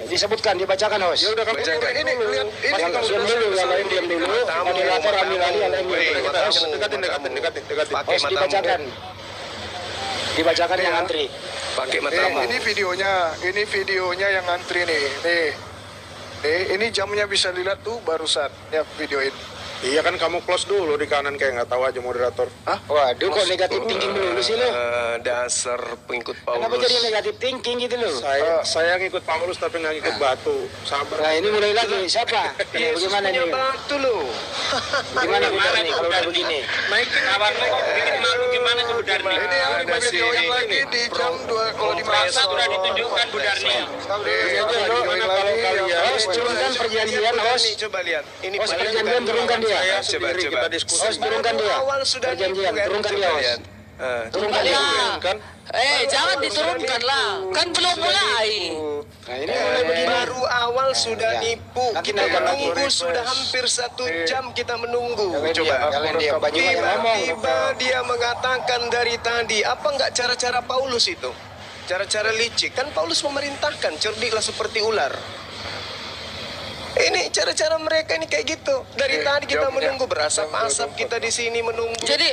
disebutkan, dibacakan host. Ya udah kamu ini lihat ini Yang diam dulu, yang lain diam dulu. Moderator ambil alih, yang lain diam. dekatin. Host dibacakan. Dibacakan yang antri. Pakai matamu. Ini videonya yang antri nih. Ini jamnya bisa dilihat tuh barusan ya videoin. Iya kan kamu close dulu di kanan kayak nggak tahu aja moderator. Hah? Waduh, kok negatif thinking dulu sih lo? Dasar pengikut Paulus. Kenapa jadi negatif thinking gitu lo? Saya ngikut Paulus tapi nggak ngikut batu. Sabar. Nah ini mulai lagi, siapa? Bagaimana nih? Batu lo. Gimana Budar nih kalau udah begini? Naikin kabarnya kok bikin malu gimana tuh Budar nih? Ini yang dibagiin lagi di jam 2 kalau di Masa sudah ditunjukkan Budar nih. Host turunkan perjanjian, host. Coba lihat. Ini Host perjanjian turunkan dia. Coba. Kita diskusi. Host turunkan dia. Awal sudah Perjanjian, turunkan dia host. Turunkan dia. Kan? Jangan diturunkan lah. Kan belum mulai. Nah ini mulai begini. Baru awal sudah nipu. Nanti Kita naikkan lagi. menunggu sudah hampir 1 jam kita menunggu. Kalian dia baju yang ngomong. Tiba-tiba dia mengatakan dari tadi, apa enggak cara-cara Paulus itu? Cara-cara licik. Kan Paulus memerintahkan, cerdiklah seperti ular. Ini cara-cara mereka ini kayak gitu. Dari tadi kita menunggu, berasap-asap kita di sini menunggu. Jadi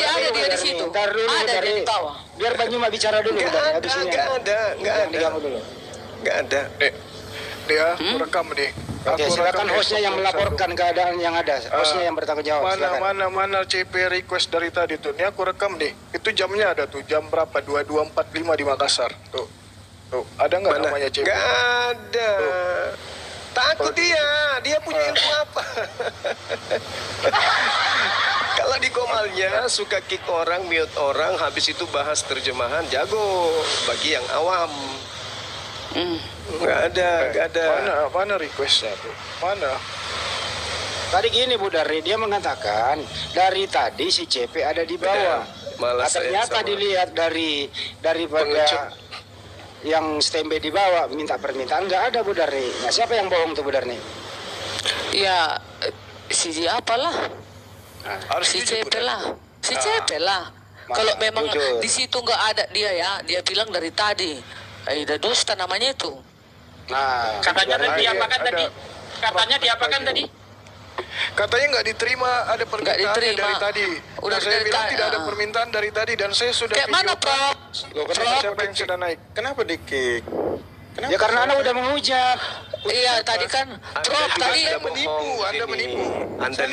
ada dia di situ. Ntar dulu, Ada dia di bawah. Biar Bang Juma bicara dulu. Nggak ada. Nggak ada. Dia rekam nih. Oke, Aku silakan rekam hostnya yang esok melaporkan keadaan yang ada. Hostnya yang bertanggung jawab. Silakan. Mana CP request dari tadi tuh. Ini aku rekam nih. Itu jamnya ada tuh. Jam berapa? 22.45 di Makassar. Tuh. Ada nggak namanya CP? Nggak ada. Takut dia punya ilmu apa? Kalau di Komalnya suka kick orang, mute orang, habis itu bahas terjemahan, jago bagi yang awam. Nggak ada. Mana requestnya tuh? Mana? Tadi gini Budar, dia mengatakan dari tadi si CP ada di bawah. Malah Ternyata dilihat daripada yang standby di bawah minta permintaan nggak ada Budar nih. Nah siapa yang bohong tuh Budar nih? Ya si apalah. harus Si jujur, CP Bunda. lah. Si CP lah. Kalau memang jujur. di situ nggak ada dia ya, dia bilang dari tadi. Aida dusta namanya itu. Nah Katanya Budar, tadi diapakan ada- tadi? Katanya diapakan tadi? Katanya nggak diterima, ada permintaan diterima. dari tadi. Udah Saya dari bilang tadi, tidak ada permintaan dari tadi dan saya sudah Kayak mana, Prof? Siapa yang sudah naik? Kenapa di-kick? ya karena Anda udah menghujat. Iya tadi kan Prof tadi Anda menipu, Anda menipu. Anda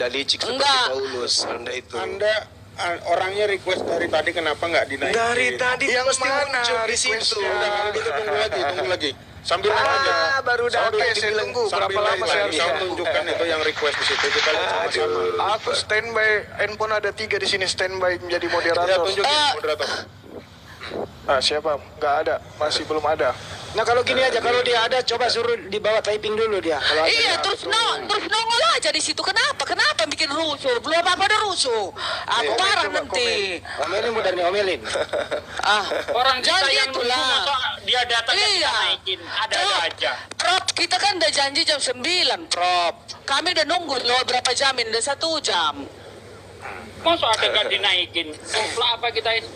licik seperti Enggak. Paulus. Anda itu. Anda orangnya request dari tadi kenapa nggak dinaikin? Dari tadi Yang pasti mana muncul di situ. requestnya? Udah kalau gitu tunggu lagi. Sambil aja. Baru Oke, dapat saya tunggu. Sambil Berapa lama saya harus saya tunjukkan itu yang request di situ kita lihat sama-sama. Aku standby, handphone ada 3 di sini standby menjadi Ya moderator. tunjukin moderator. Siapa? Nggak ada, masih belum ada. Nah kalau gini aja, kalau dia ada coba suruh dibawa typing dulu dia. Kalau ada Iya, dia. terus nongol aja di situ. Kenapa bikin rusuh? Belum apa ada rusuh. Aku marah nanti. Omelin Budar nih, omelin. Orang kita Janji yang itulah. nunggu masa dia datang Iya. kita naikin. Ada Prof, aja. Prof, kita kan udah janji jam 9, Prof. Kami udah nunggu loh berapa jam ini? Udah 1 jam. Masa ada nggak dinaikin? Sofla apa kita ini?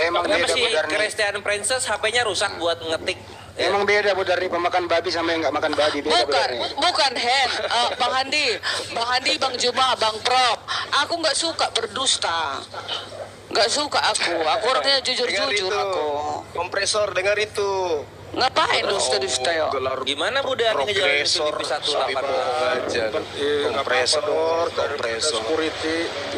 Emang Kenapa beda sih Budar nih. Christian Princess HP-nya rusak buat ngetik? Emang beda Budar nih, pemakan babi sama yang nggak makan babi. Beda Budar nih. Bukan Hen, Bang Handi, Bang Juma, Bang Prof. Aku nggak suka berdusta. Nggak suka aku orangnya Dengar jujur-jujur itu. aku. Kompresor, dengar itu. Ngapain dusta-dusta ya? Gelar Gimana Bunda ngejalanin itu progresor, di sapi 180? bohong aja. Kompresor, Security.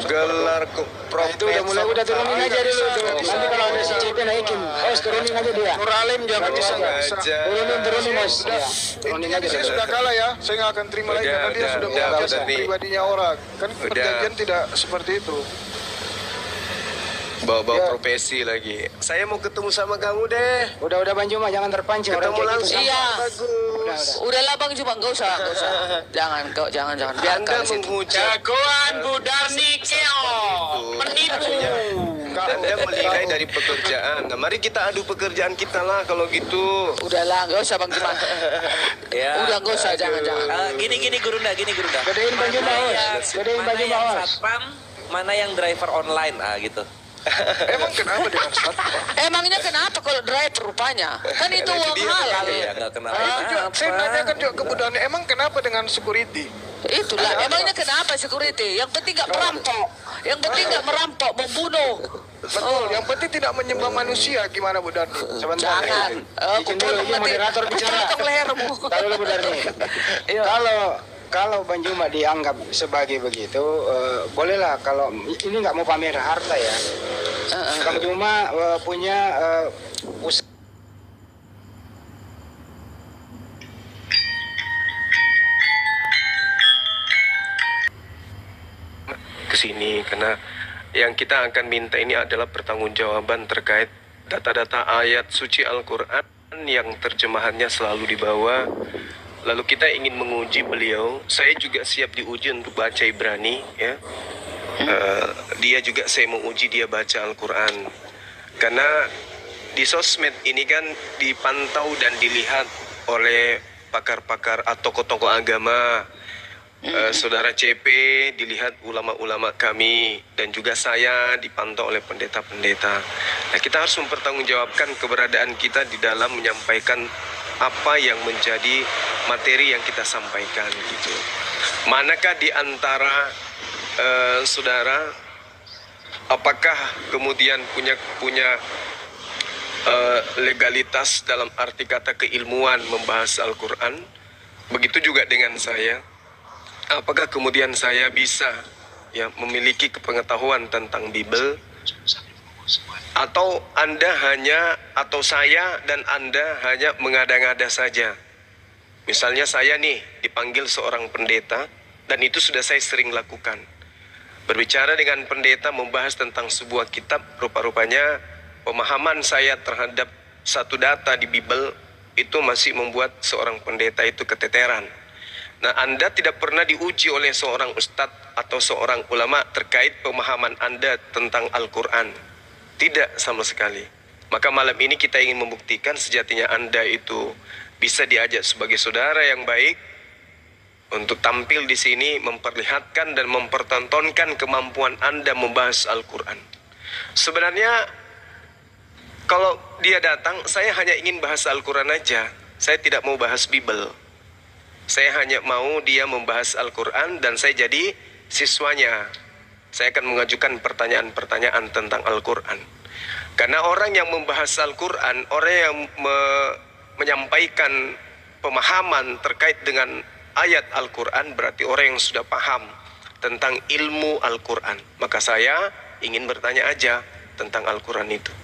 gelar Nah, itu udah turunin aja dulu tuh. Nanti kalau ada si CP naikin, turunin aja dia. Nuralim jangan Bisa nggak? aja. Turunin Mas. Ya, turunin aja. Saya sudah kalah ya, saya nggak akan terima lagi karena dia sudah mengajar pribadinya orang. Kan perjanjian tidak seperti itu. Bawa profesi lagi. Saya mau ketemu sama kamu deh. Udah Bang Juma, jangan terpancing orang Ketemu kayak gitu. langsung. Iya. Bagus. Udahlah Bang Juma, nggak usah. Jangan. Anda Biarkan di situ. menghujat. Jagoan Budar Nikeo. Menipu. Anda melihai dari pekerjaan. Nah, mari kita adu pekerjaan kita lah kalau gitu. Udahlah, nggak usah Bang Juma. Ya. Udah nggak usah, jangan. Gini Gurunda. Gedein Bang Juma, Mas. Gedein Bang Mana Juma, yang Mas. satpam, mana yang driver online gitu. Emang kenapa dengan satu, Pak? Emangnya kenapa kalau drive rupanya? Kan itu uang halal. Ya, nggak kenapa. Itu juga, saya nanyakan juga ke Bu Darni, emang kenapa dengan security? Itulah, emangnya kenapa security? Yang penting nggak merampok. Yang penting nggak merampok, membunuh. Betul, yang penting tidak menyembah manusia. Gimana Bu Darni? Sebentar. Jangan. Izin dulu, ini moderator bicara. Potong lehermu. Tahu dulu Bu Darni. Kalau Bang Juma dianggap sebagai begitu, bolehlah kalau ini nggak mau pamer harta ya. Bang Juma punya usaha. Ke sini karena yang kita akan minta ini adalah pertanggungjawaban terkait data-data ayat suci Al-Quran yang terjemahannya selalu dibawa. Lalu kita ingin menguji beliau. Saya juga siap diuji untuk baca Ibrani, ya. Dia juga saya menguji dia baca Al-Quran. Karena di sosmed ini kan dipantau dan dilihat oleh pakar-pakar atau tokoh-tokoh agama. Saudara CP dilihat ulama-ulama kami, dan juga saya dipantau oleh pendeta-pendeta. Nah, kita harus mempertanggungjawabkan keberadaan kita di dalam menyampaikan apa yang menjadi materi yang kita sampaikan gitu. Manakah di antara saudara apakah kemudian punya legalitas dalam arti kata keilmuan membahas Al-Quran? Begitu juga dengan saya. Apakah kemudian saya bisa ya memiliki kepengetahuan tentang Bible, atau Anda hanya, atau saya dan Anda hanya mengada-ngada saja? Misalnya saya nih dipanggil seorang pendeta, dan itu sudah saya sering lakukan. Berbicara dengan pendeta membahas tentang sebuah kitab, rupa-rupanya pemahaman saya terhadap satu data di Bible itu masih membuat seorang pendeta itu keteteran. Nah, Anda tidak pernah diuji oleh seorang ustadz atau seorang ulama terkait pemahaman Anda tentang Al-Quran. Tidak sama sekali. Maka malam ini kita ingin membuktikan sejatinya Anda itu bisa diajak sebagai saudara yang baik untuk tampil di sini, memperlihatkan dan mempertontonkan kemampuan Anda membahas Al-Quran. Sebenarnya kalau dia datang, saya hanya ingin bahas Al-Quran aja. Saya tidak mau bahas Bible. Saya hanya mau dia membahas Al-Quran dan saya jadi siswanya. Saya akan mengajukan pertanyaan-pertanyaan tentang Al-Quran. Karena orang yang membahas Al-Quran, orang yang menyampaikan pemahaman terkait dengan ayat Al-Quran, berarti orang yang sudah paham tentang ilmu Al-Quran. Maka saya ingin bertanya aja tentang Al-Quran itu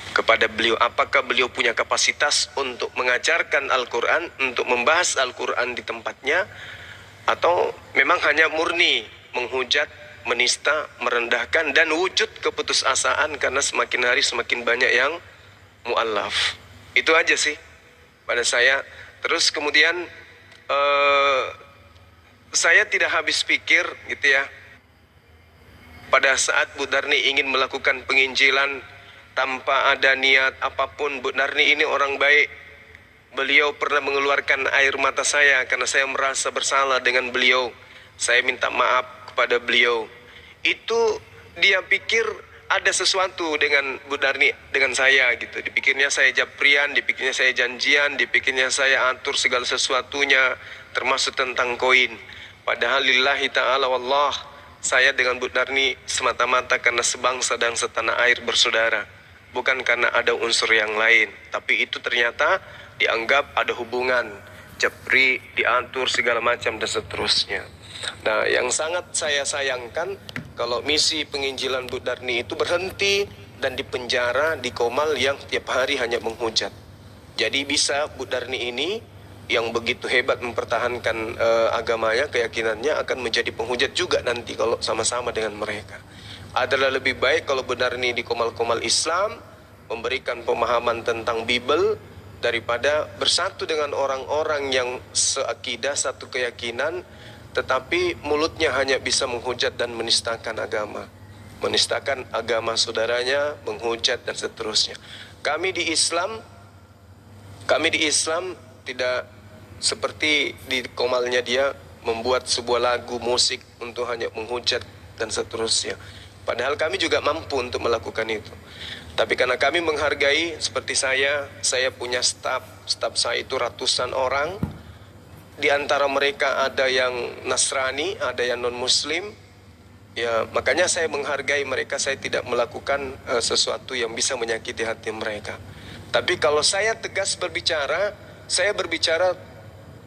kepada beliau, apakah beliau punya kapasitas untuk mengajarkan Al-Quran, untuk membahas Al-Quran di tempatnya, atau memang hanya murni menghujat, menista, merendahkan, dan wujud keputusasaan karena semakin hari semakin banyak yang mu'allaf. Itu aja sih pada saya. Terus kemudian saya tidak habis pikir gitu ya, pada saat Bu Darni ingin melakukan penginjilan tanpa ada niat apapun. Bu Darni ini orang baik. Beliau pernah mengeluarkan air mata saya karena saya merasa bersalah dengan beliau. Saya minta maaf kepada beliau. Itu dia pikir ada sesuatu dengan Bu Darni, dengan saya gitu. Dipikirnya saya japrian, dipikirnya saya janjian, dipikirnya saya atur segala sesuatunya, termasuk tentang koin. Padahal lillahi ta'ala wallah, saya dengan Bu Darni semata-mata karena sebangsa dan setanah air bersaudara. Bukan karena ada unsur yang lain, tapi itu ternyata dianggap ada hubungan, japri, diatur segala macam dan seterusnya. Nah, yang sangat saya sayangkan kalau misi penginjilan Bu Darni itu berhenti dan dipenjara di Komal yang tiap hari hanya menghujat. Jadi bisa Bu Darni ini yang begitu hebat mempertahankan agamanya, keyakinannya, akan menjadi penghujat juga nanti kalau sama-sama dengan mereka. Adalah lebih baik kalau benar ini di komal-komal Islam memberikan pemahaman tentang Bible daripada bersatu dengan orang-orang yang seakidah, satu keyakinan, tetapi mulutnya hanya bisa menghujat dan menistakan agama. Menistakan agama saudaranya, menghujat dan seterusnya. Kami di Islam tidak seperti di komalnya dia membuat sebuah lagu musik untuk hanya menghujat dan seterusnya. Padahal kami juga mampu untuk melakukan itu. Tapi karena kami menghargai, seperti saya punya staf saya itu ratusan orang. Di antara mereka ada yang Nasrani, ada yang non-Muslim. Ya, makanya saya menghargai mereka, saya tidak melakukan sesuatu yang bisa menyakiti hati mereka. Tapi kalau saya tegas berbicara, saya berbicara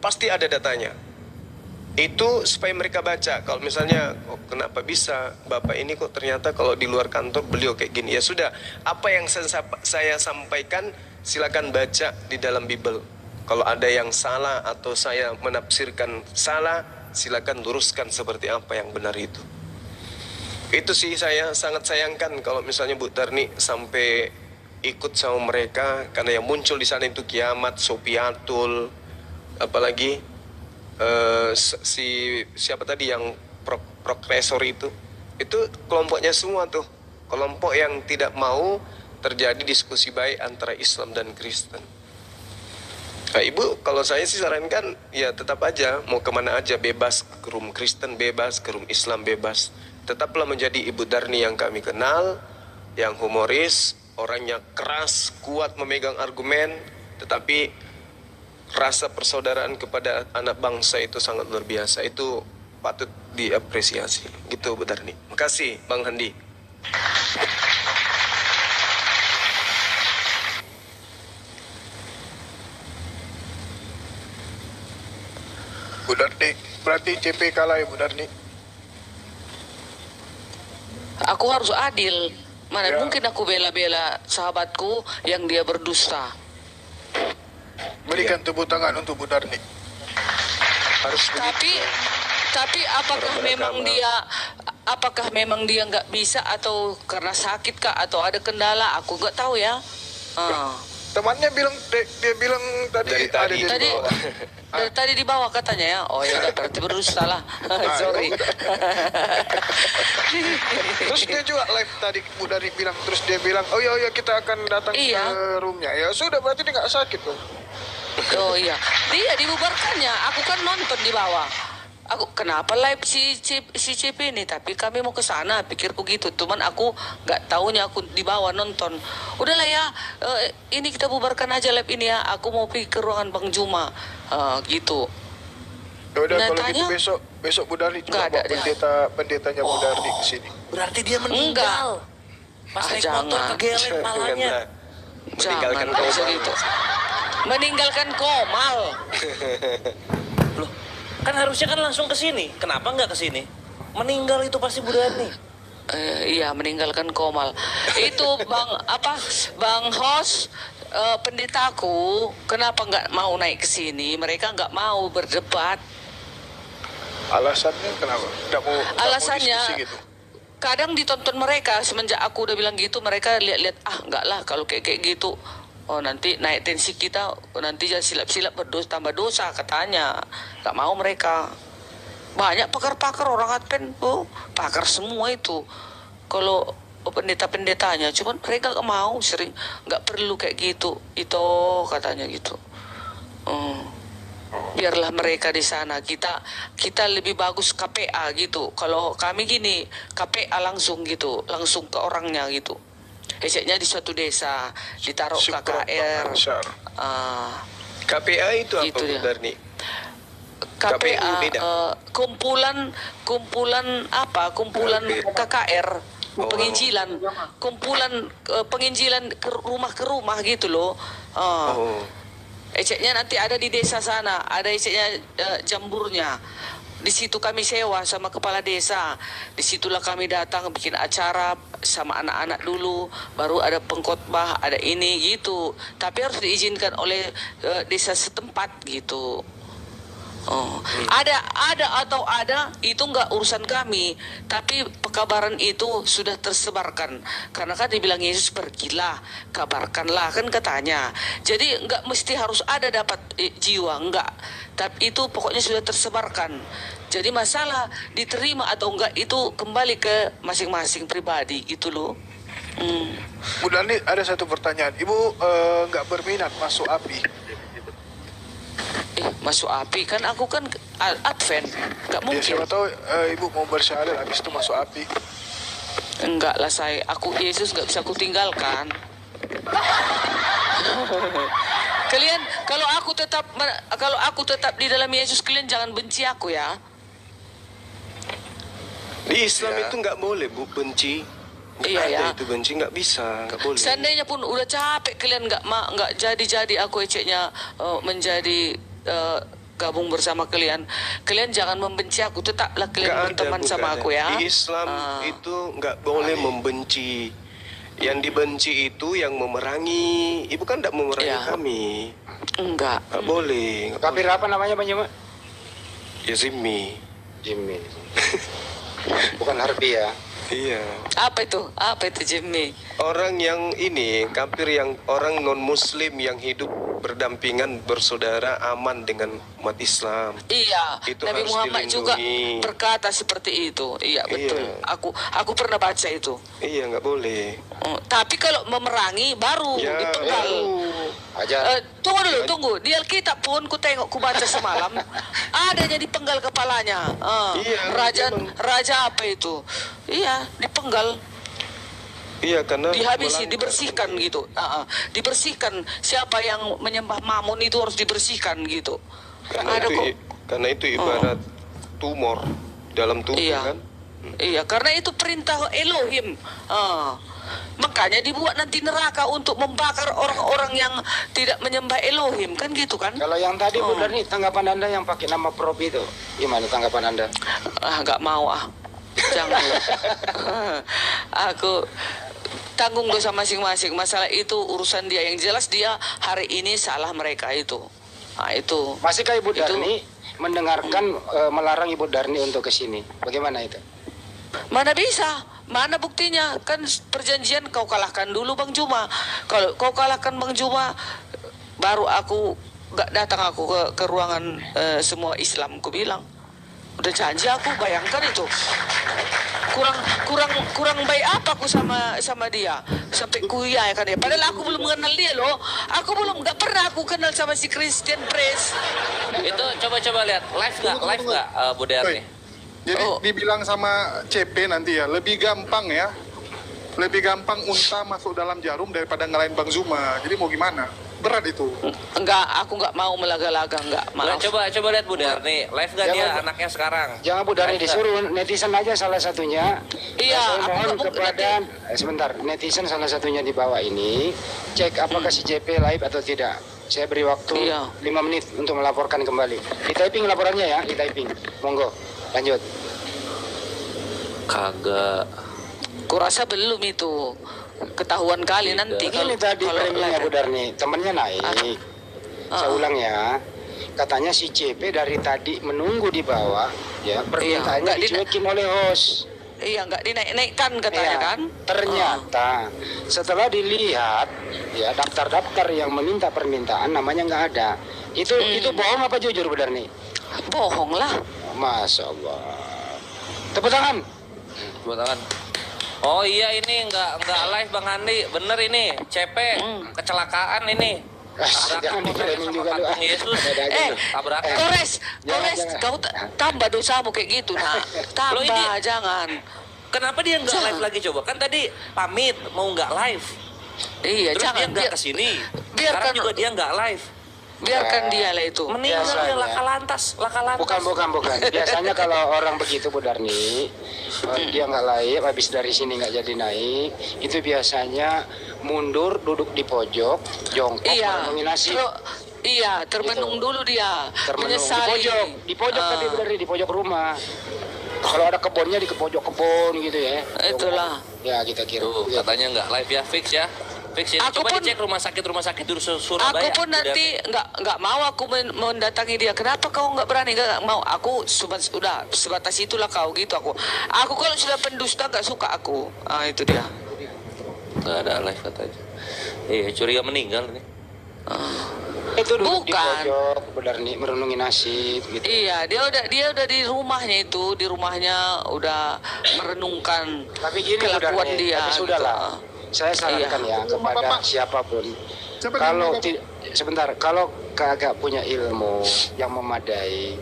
pasti ada datanya. Itu supaya mereka baca. Kalau misalnya, oh, kenapa bisa Bapak ini kok ternyata kalau di luar kantor beliau kayak gini. Ya sudah, apa yang saya sampaikan silakan baca di dalam Bible. Kalau ada yang salah atau saya menafsirkan salah, silakan luruskan seperti apa yang benar itu. Itu sih saya sangat sayangkan kalau misalnya Bu Darni sampai ikut sama mereka, karena yang muncul di sana itu Kiamat, Sopiatul, apalagi siapa tadi yang progresor itu kelompoknya semua tuh, kelompok yang tidak mau terjadi diskusi baik antara Islam dan Kristen. Nah, Ibu, kalau saya sih sarankan ya tetap aja mau kemana aja bebas, ke room Kristen bebas, ke room Islam bebas. Tetaplah menjadi Ibu Darni yang kami kenal, yang humoris, orangnya keras, kuat memegang argumen, tetapi rasa persaudaraan kepada anak bangsa itu sangat luar biasa. Itu patut diapresiasi. Gitu Bu Darni. Makasih Bang Handi. Bu Darni, berarti CP kalah ya Bu Darni? Aku harus adil. Mana Ya. mungkin aku bela-bela sahabatku yang dia berdusta. Berikan tepuk tangan untuk Bu Darni. Harus Tapi apakah memang dia nggak bisa atau karena sakit kah atau ada kendala? Aku nggak tahu ya. Temannya bilang, dia bilang tadi Dari ada tadi. di Tadi bawah. dari tadi di bawah katanya ya. Oh ya udah, berarti berdusta lah. Sorry. Terus dia juga live tadi Bu Darni bilang, terus dia bilang, oh ya kita akan datang Iya. ke roomnya. Ya sudah, berarti dia nggak sakit dong. Oh iya, dia dibubarkannya. Aku kan nonton di bawah. Aku kenapa live si CP ini? Tapi kami mau ke sana, pikirku gitu. Cuman aku nggak taunya, aku di bawah nonton. Udahlah ya, ini kita bubarkan aja live ini ya. Aku mau pergi ke ruangan Bang Juma, gitu. Ya udah, kalau Nyatanya, gitu besok Bu Darni nggak coba ada bawa dia. pendetanya Bu Darni ke sini. Berarti dia meninggal. Pas naik motor jangan. kegeleng palanya. Meninggalkan Jangan bisa Komal. gitu. Meninggalkan Komal. Loh, kan harusnya kan langsung ke sini. Kenapa nggak ke sini? Meninggal itu pasti Bu Darni. Iya, meninggalkan Komal. Itu Bang Hos, pendetaku, kenapa nggak mau naik ke sini? Mereka nggak mau berdebat. Alasannya kenapa? Nggak mau Alasannya, diskusi gitu. kadang ditonton mereka semenjak aku udah bilang gitu, mereka lihat-lihat, enggak lah kalau kayak gitu. Oh, nanti naik tensi kita, nanti jangan silap-silap tambah dosa katanya. Nggak mau mereka. Banyak pakar-pakar orang Advent, pakar semua itu. Kalau pendeta-pendetanya, cuman mereka nggak mau, sering nggak perlu kayak gitu. Itu katanya gitu. Biarlah mereka di sana, kita lebih bagus KPA gitu. Kalau kami gini, KPA langsung gitu, langsung ke orangnya gitu. Esoknya di suatu desa ditaruh KKR. KPA itu apa Gitu Bu dia. Darni? KPA KPU beda. kumpulan KKR, Oh. penginjilan, kumpulan penginjilan ke rumah gitu loh. Oh. Eceknya nanti ada di desa sana, ada eceknya jamburnya. Di situ kami sewa sama kepala desa. Disitulah kami datang bikin acara sama anak-anak dulu, baru ada pengkhotbah, ada ini gitu. Tapi harus diizinkan oleh desa setempat gitu. Ada itu nggak urusan kami, tapi pekabaran itu sudah tersebarkan karena kan dibilang Yesus pergilah kabarkanlah kan katanya. Jadi nggak mesti harus ada dapat jiwa, nggak, tapi itu pokoknya sudah tersebarkan. Jadi masalah diterima atau enggak itu kembali ke masing-masing pribadi gitu loh. Bu Darni, ada satu pertanyaan. Ibu nggak berminat masuk API? Masuk api kan aku kan Advent, nggak Ya, mungkin. siapa tahu ibu mau bersyahadat habis itu masuk API. Enggak lah saya, aku Yesus nggak bisa aku tinggalkan. Kalian kalau aku tetap di dalam Yesus, kalian jangan benci aku ya. Di Islam itu nggak boleh Bu benci. Nggak Iya, ada ya. itu benci, nggak bisa, nggak boleh. Seandainya pun udah capek kalian nggak jadi aku eceknya menjadi gabung bersama kalian. Kalian jangan membenci aku, tetaplah kalian Nggak ada, berteman Bu, sama nggak aku ada. ya. Di Islam itu nggak boleh membenci. Yang dibenci itu yang memerangi. Ibu kan tidak memerangi Iya. kami. Enggak. Nggak boleh. Nggak Kafir apa namanya Bang Juma? boleh. Ya Zimmi. Jimmy. Bukan Harbi ya. Iya. Apa itu Jimmy? Orang yang ini, kafir yang orang non-muslim yang hidup berdampingan, bersaudara, aman dengan umat Islam. Iya, Itu Nabi harus Muhammad juga dilindungi. berkata seperti itu. Iya, betul. Iya. Aku pernah baca itu. Iya, nggak boleh. Tapi kalau memerangi baru Ya, dipenggal. Aja. Tunggu. Di Alkitab pun ku baca semalam, adanya dipenggal kepalanya. Iya, Raja apa itu? Iya, dipenggal, Iya, karena dihabisi, melanggar. dibersihkan gitu. Dibersihkan. Siapa yang menyembah Mamun itu harus dibersihkan gitu. Karena Ada itu, kok. karena itu ibarat tumor dalam tubuh Iya. kan. Iya, karena itu perintah Elohim. Makanya dibuat nanti neraka untuk membakar orang-orang yang tidak menyembah Elohim, kan gitu kan? Kalau yang tadi Bu Darni, tanggapan Anda yang pakai nama Prof itu, gimana tanggapan Anda? Nggak mau jangan. Aku tanggung dosa masing-masing. Masalah itu urusan dia. Yang jelas dia hari ini salah mereka itu. Nah, itu. Masihkah Ibu Itu- Darni mendengarkan melarang Ibu Darni untuk ke sini? Bagaimana itu? Mana bisa? Mana buktinya? Kan perjanjian kau kalahkan dulu Bang Juma. Kalau kau kalahkan Bang Juma, baru aku gak datang aku ke ruangan semua Islam. Ku bilang, udah janji aku, bayangkan itu. Kurang baik apa aku sama dia sampai kuliah ya kan ya. Padahal aku belum mengenal dia loh. Aku gak pernah aku kenal sama si Christian Press. Itu coba lihat live nggak Bu Darni? Jadi Oh. dibilang sama CP nanti ya, lebih gampang ya. Lebih gampang unta masuk dalam jarum daripada ngalahin Bang Zuma. Jadi mau gimana? Berat itu. Enggak, aku nggak mau melaga-laga, enggak. Nah, Maaf. coba lihat Bu Darni, live nggak dia Jangan, anaknya sekarang? Jangan Bu Darni Live nggak? disuruh, netizen aja salah satunya. Iya, Saya aku mohon nggak mau kepada sebentar, netizen salah satunya di bawah ini cek apakah si JP live atau tidak. Saya beri waktu Iya. 5 menit untuk melaporkan kembali. Di typing laporannya ya, di typing. Monggo, lanjut. Kagak. Kurasa belum itu. Ketahuan kali nanti Ini tadi preminya Bu live. Darni, temennya naik. Saya ulang ya. Katanya si CP dari tadi menunggu di bawah, ya permintaannya nggak dicuekin oleh host. Iya, nggak dinaik-naikkan katanya Iya, kan? ternyata setelah dilihat ya daftar-daftar yang meminta permintaan namanya nggak ada. Itu bohong apa jujur Bu Darni? Bohong lah. Masya Allah. Tepuk tangan. Buat tangan. Oh iya ini nggak live Bang Andi, bener ini CP kecelakaan ini. Jangan di-framing sama juga lu. patung Yesus. Beda aja lu. Tabrakan. Kores, Jangan. kau tambah dosamu kayak gitu, nah. Tambah, Loh, ini- jangan. Kenapa dia nggak live lagi coba? Kan tadi pamit mau nggak live. Iya, Terus dia jangan. nggak kesini. biarkan- Sekarang juga dia nggak live. Biarkan dia lah itu. Meninggal dia Biasanya. laka lantas. Bukan. Biasanya kalau orang begitu Bu Darni, dia nggak layak, habis dari sini nggak jadi naik, itu biasanya mundur, duduk di pojok, jongkok, Iya. merenungi nasib. Iya, termenung dulu dia. Termenung. Menyesali. Di pojok tadi Bu Darni, di pojok rumah. Kalau ada kebunnya di pojok kebun gitu ya. Itulah. Ya kita kira. Tuh katanya nggak live ya, fix ya. Fix ya. Aku Coba pun- dicek rumah sakit di Surabaya. Aku pun nanti nggak mau aku mendatangi dia. Kenapa kau nggak berani? Nggak mau. Aku sudah sebatas itulah kau gitu aku. Aku kalau sudah pendusta nggak suka aku. Ah itu dia. Nggak ada live katanya. Iya, curiga meninggal nih. Itu duduk di Bukan. pojok Bu Darni, merenungi nasib gitu. Iya, dia udah di rumahnya itu, di rumahnya udah merenungkan Tapi gini Bu kelakuan Darni, dia. tapi sudahlah. gitu. Saya sarankan ya kepada Bapak. siapapun. Siapa Kalau yang- sebentar, kalau kagak punya ilmu yang memadai,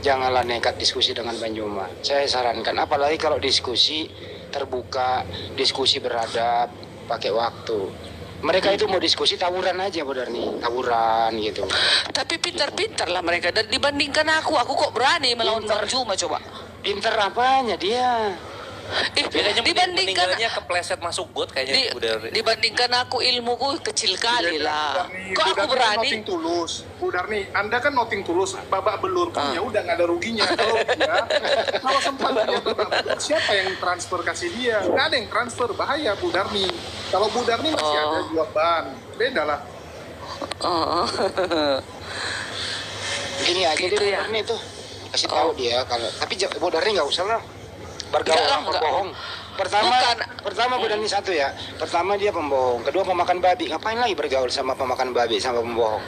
janganlah nekat diskusi dengan Bang Juma. Saya sarankan, apalagi kalau diskusi terbuka, diskusi beradab, pakai waktu. Mereka itu mau diskusi tawuran aja, Bu Darni, tawuran gitu. Tapi pintar-pintar lah mereka. Dan dibandingkan aku kok berani melawan Bang Juma coba. Pinter apanya dia? Bedanya dibandingkan meninggalnya kepleset masuk got kayaknya udah. dibandingkan aku ilmuku kecil kali lah. Kok aku Darni berani? Nothing tulus. Bu Darni, Anda kan nothing tulus, babak belur pun ya udah nggak ada ruginya. Kalau sempat dia babak belur, siapa yang transfer kasih dia? Nggak ada yang transfer, bahaya Bu Darni. Kalau Bu Darni masih ada jual ban, beda lah. Gini aja Gitu deh, ya? Bu Darni tuh kasih tahu dia kalau. Tapi Bu Darni nggak usah lah bergaul Enggak lah, sama enggak. pembohong. Pertama Bu Darni satu ya. Pertama dia pembohong, kedua pemakan babi. Ngapain lagi bergaul sama pemakan babi sama pembohong?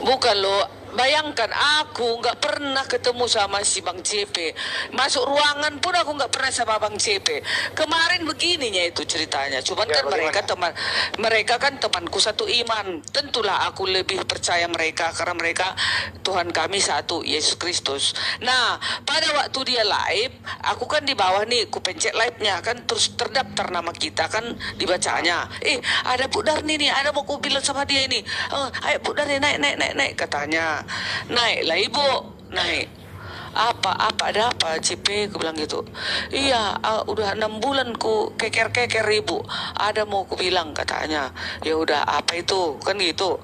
Bukan lo, bayangkan aku nggak pernah ketemu sama si Bang CP. Masuk ruangan pun aku nggak pernah sama Bang CP. Kemarin begininya itu ceritanya. Cuman Ya, kan mereka kan temanku satu iman. Tentulah aku lebih percaya mereka karena mereka Tuhan kami satu, Yesus Kristus. Nah, pada waktu dia live, aku kan di bawah nih, ku pencet live-nya kan terus terdaftar nama kita kan dibacanya. Ada Bu Darni nih, ada mau ku bilang sama dia ini. Ayo Bu Darni naik katanya. Naiklah ibu, naik. Apa ada apa CP, aku bilang gitu. Iya, udah 6 bulan ku keker ibu, ada mau ku bilang katanya. Ya udah, apa itu kan gitu.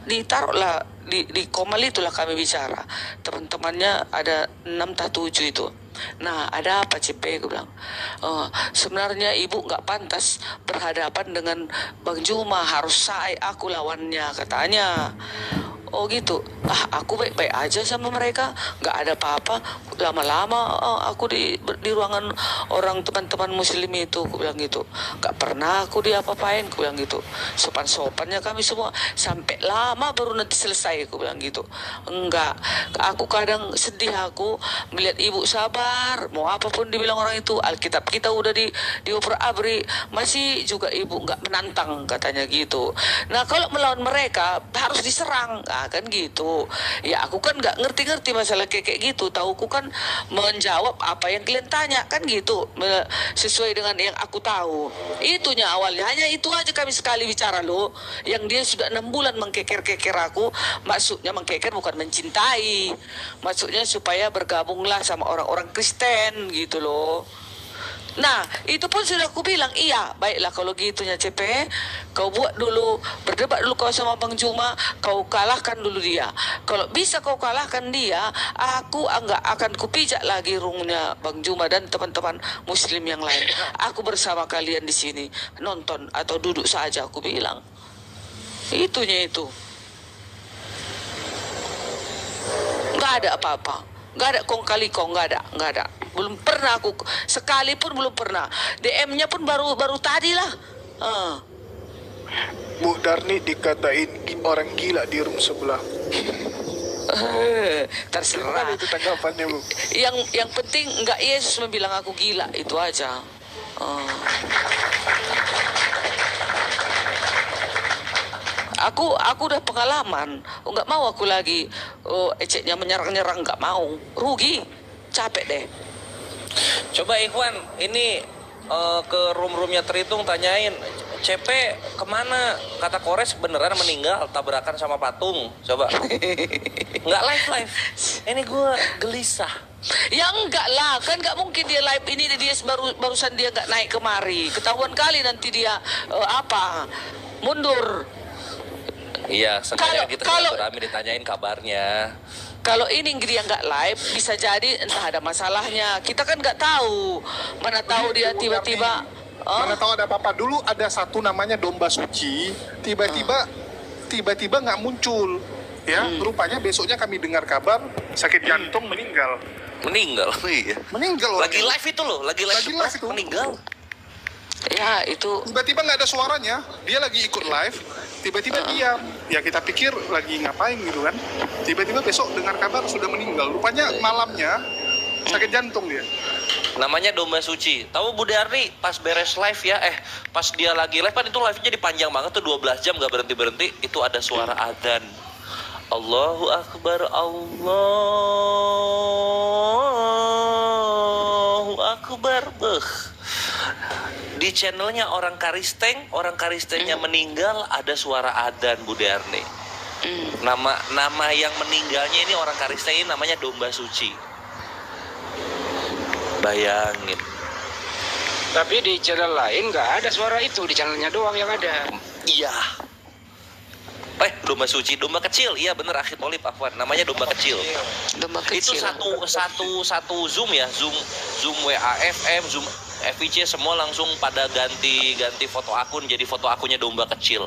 Ditaruhlah di komal itulah kami bicara. Teman-temannya ada 6 atau 7 itu. Nah, ada apa CP, aku bilang. Sebenarnya ibu nggak pantas berhadapan dengan Bang Juma, harus aku lawannya katanya. Oh gitu. Aku baik-baik aja sama mereka, nggak ada apa-apa. Lama-lama aku di ruangan orang teman-teman muslim itu, aku bilang gitu. Nggak pernah aku diapa-apain, aku bilang gitu. Sopan-sopannya kami semua. Sampai lama baru nanti selesai, aku bilang gitu. Enggak. Aku kadang sedih aku melihat ibu sabar. Mau apapun dibilang orang itu, Alkitab kita udah diobrak-abrik, masih juga ibu nggak menantang katanya gitu. Nah, kalau melawan mereka harus diserang. Kan gitu. Ya aku kan nggak ngerti masalah kayak gitu. Tauku kan menjawab apa yang kalian tanya kan gitu. Sesuai dengan yang aku tahu. Itunya awalnya. Hanya itu aja kami sekali bicara loh. Yang dia sudah 6 bulan mengkeker-keker aku. Maksudnya mengkeker bukan mencintai. Maksudnya supaya bergabunglah sama orang-orang Kristen gitu loh. Nah, itu pun sudah aku bilang, iya, baiklah kalau gitunya CP, kau buat dulu, berdebat dulu kau sama Bang Juma, kau kalahkan dulu dia. Kalau bisa kau kalahkan dia, aku enggak akan kupijak lagi rungnya Bang Juma dan teman-teman muslim yang lain. Aku bersama kalian di sini, nonton atau duduk saja, aku bilang. Itunya itu. Nggak ada apa-apa. Nggak ada kong kali kong, nggak ada. Belum pernah aku, sekalipun belum pernah. DM-nya pun baru tadi lah. Bu Darni dikatain orang gila di room sebelah. Terserah. Gimana itu tanggapannya, Bu? Yang penting nggak Yesus bilang aku gila, itu aja. Aku udah pengalaman. Nggak mau aku lagi eceknya menyerang-nyerang, nggak mau. Rugi, capek deh. Coba Ikhwan, ini ke room-roomnya Teritung tanyain, CP kemana? Kata Kores beneran meninggal tabrakan sama patung. Coba. Nggak live. Ini gue gelisah. Ya enggak lah, kan nggak mungkin dia live ini dia barusan dia nggak naik kemari. Ketahuan kali nanti dia mundur. Iya, sengaja kita kalau- rame ditanyain kabarnya. Kalau ini dia nggak live, bisa jadi entah ada masalahnya. Kita kan nggak tahu. Mana tahu dia tiba-tiba. Mana tahu ada apa-apa. Dulu ada satu namanya domba suci, tiba-tiba nggak muncul. Ya, rupanya besoknya kami dengar kabar sakit jantung meninggal. Meninggal, iya. Meninggal Lagi orangnya. live itu loh, lagi live itu. meninggal. Ya itu. Tiba-tiba nggak ada suaranya, dia lagi ikut live, tiba-tiba diam. Ya kita pikir lagi ngapain gitu kan. Tiba-tiba besok dengar kabar sudah meninggal. Rupanya malamnya sakit jantung dia. Namanya domba suci. Tahu Bu Darni pas beres live ya, pas dia lagi live kan itu live-nya dipanjang banget tuh 12 jam gak berhenti-berhenti. Itu ada suara adzan. Allahu Akbar, Allahu Akbar. Di channelnya orang Karistengnya meninggal, ada suara adzan Bu Darni. Nama yang meninggalnya ini orang Karisteng ini namanya Domba Suci. Bayangin. Tapi di channel lain nggak ada suara itu, di channelnya doang yang ada. Iya. Domba Suci, domba kecil. Iya bener, Akhir Polip Afwan. Namanya domba kecil. Domba Itu kecil. satu Zoom ya, Zoom WAFM, Zoom FIC semua langsung pada ganti foto akun jadi foto akunnya domba kecil.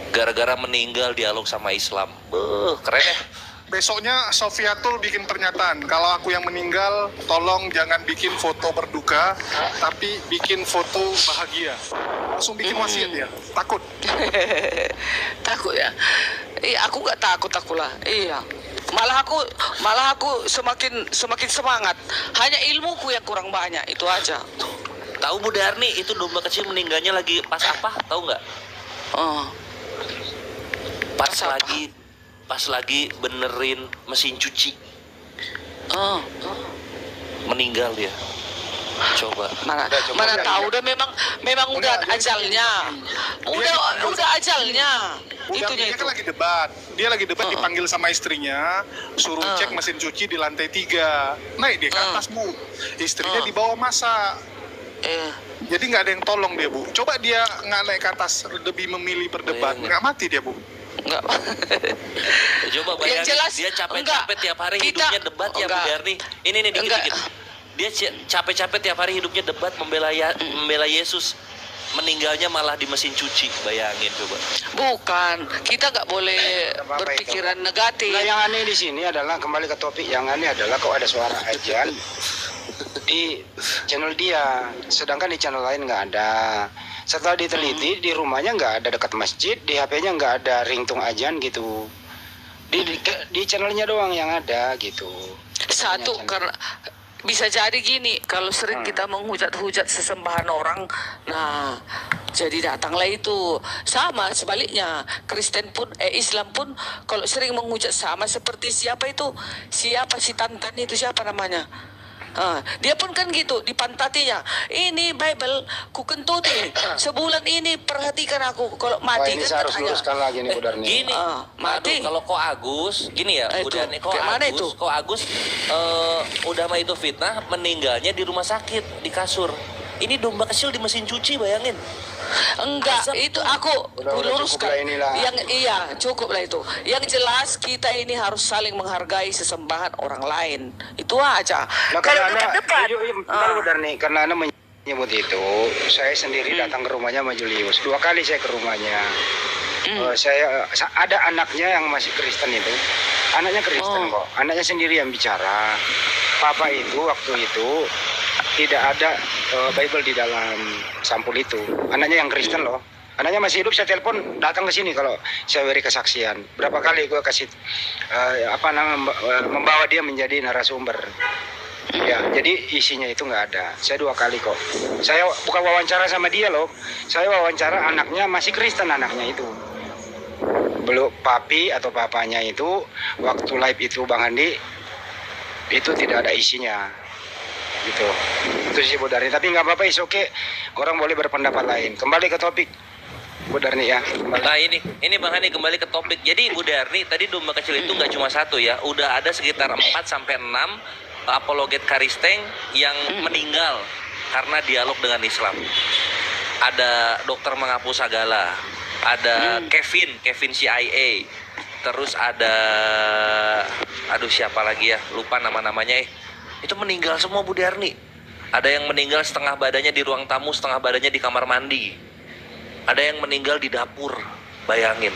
Gara-gara meninggal dialog sama Islam. Keren ya. Besoknya Sofiatul bikin pernyataan, kalau aku yang meninggal, tolong jangan bikin foto berduka, tapi bikin foto bahagia. Langsung bikin wasiat ya, takut. Takut ya? Iya, aku nggak takut lah. Iya. Malah aku semakin semangat. Hanya ilmuku yang kurang banyak, itu aja. Tahu Bu Darni itu domba kecil meninggalnya lagi pas apa? Tahu nggak? Oh. Pas lagi benerin mesin cuci. Oh. Meninggal dia. Coba. Mana tahu udah memang udah ajalnya. Udah ajalnya. Itunya Dia itu. kan lagi debat. Dia lagi debat dipanggil sama istrinya, suruh cek mesin cuci di lantai 3. Naik dia ke atas, Bu. Istrinya di bawah masak. Jadi nggak ada yang tolong dia, Bu. Coba dia nggak naik ke atas, lebih memilih berdebat, Bayangin. nggak mati dia, Bu. Enggak. Coba Yang bayangin, jelas, dia capek-capek enggak. tiap hari Kita- hidupnya debat ya Bu enggak. Darni. Ini dikit-dikit. Dia capek-capek tiap hari hidupnya debat membela Yesus. Meninggalnya malah di mesin cuci. Bayangin coba. Bukan, kita nggak boleh Apa-apa berpikiran negatif. Nah, yang aneh di sini adalah, kembali ke topik, yang aneh adalah kok ada suara ajan di channel dia, sedangkan di channel lain nggak ada. Setelah diteliti, di rumahnya nggak ada dekat masjid, di HP-nya nggak ada ringtone ajan gitu. Di channelnya doang yang ada gitu. Satu, karena bisa jadi gini, kalau sering kita menghujat-hujat sesembahan orang, nah jadi datanglah itu. Sama sebaliknya, Kristen pun, Islam pun kalau sering menghujat sama seperti siapa si Tantan itu, siapa namanya? Dia pun kan gitu, dipantatinya. Ini Bible ku kentuti. Sebulan ini perhatikan aku. Kalau Wah, mati ini kan saya harus katanya. luruskan lagi nih Bu Darni. Gini, mati. kalau Ko Agus, gini ya, Itu, udah nih kayak mana itu? Ko Agus, udah mah itu fitnah, meninggalnya di rumah sakit di kasur. Ini domba kecil di mesin cuci, bayangin. Enggak, itu aku Udah luruskan. cukup lah inilah. Iya, cukup lah itu. Yang jelas kita ini harus saling menghargai sesembahan orang lain. Itu aja. Nah, Kalau karena dekat-dekat. Bu Darni, karena Anda menyebut itu, saya sendiri datang ke rumahnya sama Julius. 2 kali saya ke rumahnya. Saya ada anaknya yang masih Kristen itu. Anaknya Kristen kok. Anaknya sendiri yang bicara. Papa itu waktu itu tidak ada Bible di dalam sampul itu. Anaknya yang Kristen loh. Anaknya masih hidup, saya telepon datang ke sini kalau saya beri kesaksian. Berapa kali gue kasih membawa dia menjadi narasumber. Ya, jadi isinya itu nggak ada. Saya 2 kali kok. Saya bukan wawancara sama dia loh. Saya wawancara anaknya, masih Kristen anaknya itu. Belum papi atau papanya itu waktu live itu Bang Andi itu tidak ada isinya. Gitu. Itu sih Bu Darni. Tapi nggak apa-apa, is oke. Orang boleh berpendapat lain. Kembali ke topik Bu Darni ya. Nah ini Bang Hani kembali ke topik. Jadi Bu Darni tadi domba kecil itu nggak cuma satu ya, udah ada sekitar 4-6 apologet Karisteng yang meninggal karena dialog dengan Islam. Ada dokter menghapus segala, ada Kevin CIA, terus ada siapa lagi ya, lupa namanya. Itu meninggal semua Bu Darni. Ada yang meninggal setengah badannya di ruang tamu, setengah badannya di kamar mandi. Ada yang meninggal di dapur. Bayangin.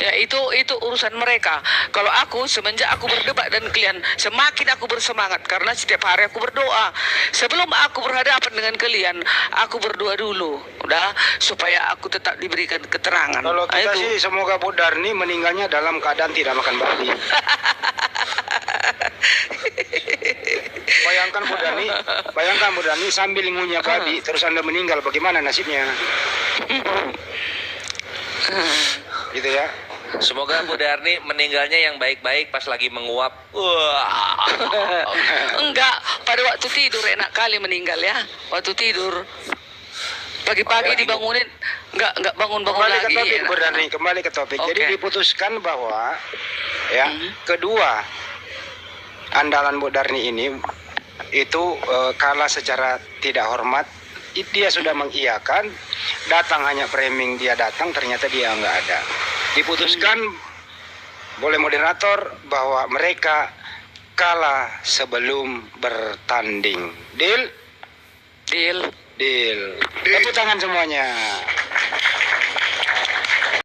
Ya itu urusan mereka. Kalau aku semenjak aku berdebat dan kalian, semakin aku bersemangat karena setiap hari aku berdoa. Sebelum aku berhadapan dengan kalian, aku berdoa dulu, udah, supaya aku tetap diberikan keterangan. Kalau kita Itu. sih semoga Bu Darni meninggalnya dalam keadaan tidak makan babi. Bayangkan Bu Darni sambil ngunyah babi terus Anda meninggal, bagaimana nasibnya? Gitu ya. Semoga Bu Darni meninggalnya yang baik-baik pas lagi menguap. Wah. pada waktu tidur enak kali meninggal ya. Waktu tidur. Pagi-pagi dibangunin nggak bangun-bangun Kembali lagi. ke topik, enak. Bu Darni, kembali ke topik. Oke. Jadi diputuskan bahwa ya kedua andalan Bu Darni ini itu kalah secara tidak hormat. Dia sudah mengiyakan, datang hanya framing dia datang, ternyata dia nggak ada. Diputuskan oleh moderator bahwa mereka kalah sebelum bertanding. Deal? Deal. Deal. Tepuk tangan semuanya.